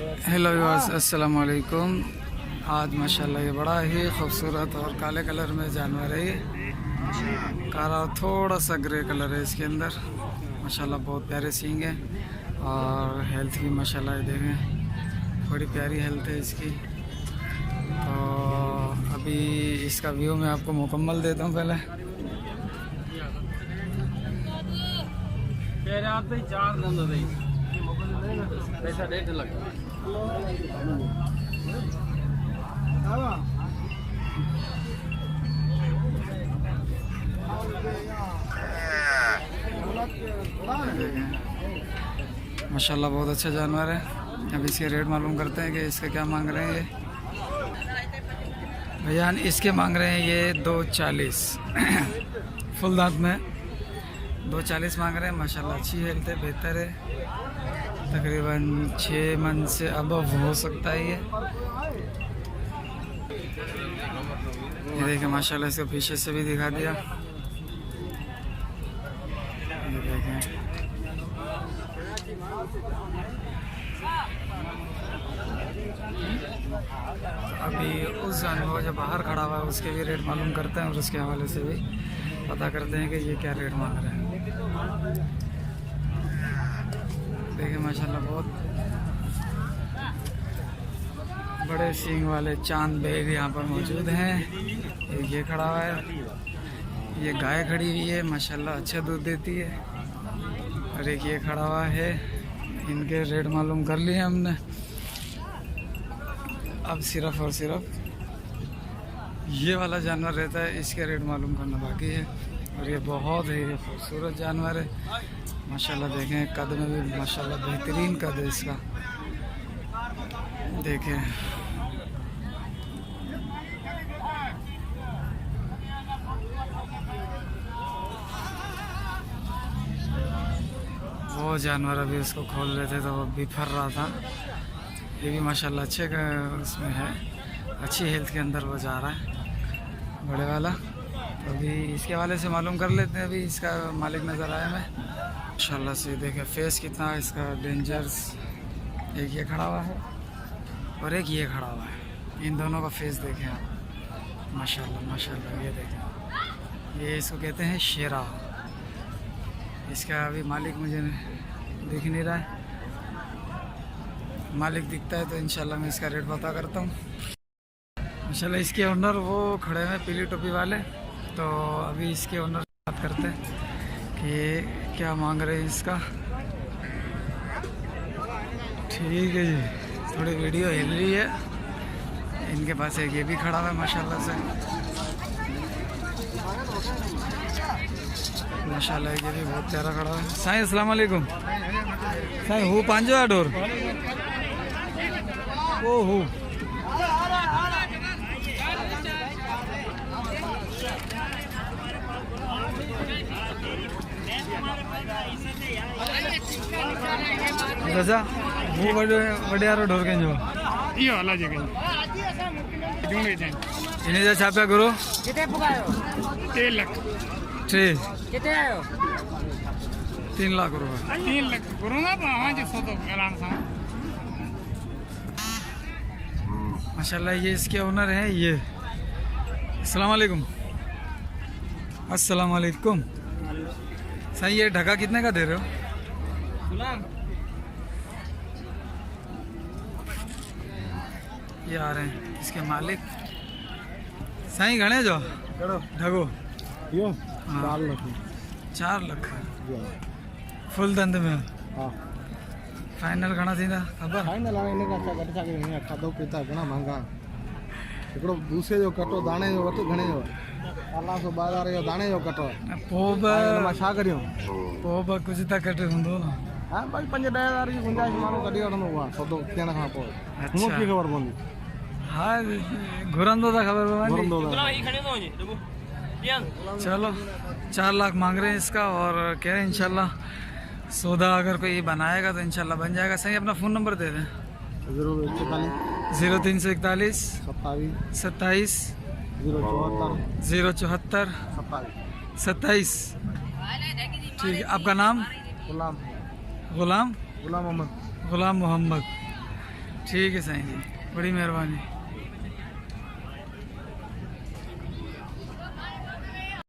Hello viewers, अस्सलाम वालेकुम। आज माशाल्लाह ये बड़ा ही खूबसूरत और काले कलर में जानवर है। ये काला थोड़ा सा ग्रे कलर है इसके अंदर। माशाल्लाह बहुत प्यारे सींग है और हेल्थ भी माशाल्लाह ये देखें, बड़ी प्यारी हेल्थ है इसकी। तो अभी इसका व्यू मैं आपको मुकम्मल देता हूँ। पहले पैसा 1.5 लाख। माशाल्लाह बहुत अच्छा जानवर है। अब इसके रेट मालूम करते हैं कि इसका क्या मांग रहे हैं। ये भैया इसके मांग रहे हैं ये 240 फुल दांत में 240 मांग रहे हैं। माशाल्लाह अच्छी हेल्थ है, बेहतर है। तकरीबन 6 मन से अबव हो सकता है ये देखिए माशाल्लाह। इसको पीछे से भी दिखा दिया, ये देखें। अभी उस जानवर जो बाहर खड़ा हुआ है उसके भी रेट मालूम करते हैं और उसके हवाले से भी पता करते हैं कि ये क्या रेट मांग रहे हैं। देखिए माशाल्लाह बहुत बड़े सींग वाले चांद बैग यहाँ पर मौजूद हैं। ये खड़ा हुआ है, ये गाय खड़ी हुई है, माशाल्लाह अच्छा दूध देती है। और एक ये खड़ा हुआ है। इनके रेट मालूम कर लिए हमने। अब सिर्फ और सिर्फ ये वाला जानवर रहता है, इसके रेट मालूम करना बाकी है। और ये बहुत ही खूबसूरत जानवर है माशाल्लाह। देखें कद में भी माशाल्लाह बेहतरीन कद है इसका। देखें वो जानवर अभी उसको खोल रहे थे तो वो बिफर रहा था। ये भी माशाल्लाह अच्छे उसमें है, अच्छी हेल्थ के अंदर वो जा रहा है बड़े वाला। तो अभी इसके हवाले से मालूम कर लेते हैं। अभी इसका मालिक नज़र आया मैं माशाल्लाह से। देखें फेस कितना इसका डेंजरस। एक ये खड़ा हुआ है और एक ये खड़ा हुआ है। इन दोनों का फेस देखें आप, माशाल्लाह माशाल्लाह। ये देखें, ये इसको कहते हैं शेरा। इसका अभी मालिक मुझे दिख नहीं रहा है। मालिक दिखता है तो इंशाल्लाह मैं इसका रेट पता करता हूँ। माशाल्लाह इसके ओनर वो खड़े हैं पीली टोपी वाले। तो अभी इसके ओनर से बात करते हैं कि क्या मांग रहे हैं इसका। ठीक है जी, थोड़ी वीडियो हिल रही है। इनके पास एक ये भी खड़ा हुआ है माशाल्लाह से। माशाल्लाह ये भी बहुत प्यारा खड़ा है। साईं अस्सलाम वालेकुम। साईं हूँ 5 डोर ओ हूँ वो वड्यारो ढोर के जो ये वाला जगह दूंगे थे। इन्हें जा छापा करो। कितने पुकारो? 3 लाख। ठीक, कितने आयो? 3 लाख रुपए। 3 लाख करूँगा हाँ जी सो तो आराम से। माशाल्लाह ये इसके ओनर हैं। ये अस्सलाम वालेकुम। अस्सलाम वालेकुम। सही, ये ढका कितने का दे रहे हो? ये आ रहे हैं इसके मालिक। सही घने जो ढगो यो हाँ। 4 लाख। 4 लाख फुल दंद में। हाँ फाइनल घना थी खबर? फाइनल हाणे इन खां घटि छा कयूं? हीअं खाधो पीता घणा महांगा। हिकिड़ो भूसे जो कटो दाणे जो वठि घणे जो? 1200 जो दाणे जो कटो। पोइ हिन मां छा करियूं? कुछ त कटे हूंदो न। हा भाई 5-10 हज़ार जी गुंजाइश माण्हू कढी वठंदो आहे सौदो थियण खां पोइ। अच्छा। हूअं कीअं ख़बर पवंदी? हाँ घुरंदो था खबर पवंदी। घुरंदो त चलो 4 लाख मांग रहे हैं इसका और कह रहे हैं इंशाल्लाह सौदा अगर कोई बनाएगा तो इंशाल्लाह बन जाएगा। सही अपना फ़ोन नंबर दे दें। 0341 27 074 27। ठीक है, आपका नाम? गुलाम गुलाम गुलाम मोहम्मद। गुलाम मोहम्मद। ठीक है साईं जी, बड़ी मेहरबानी।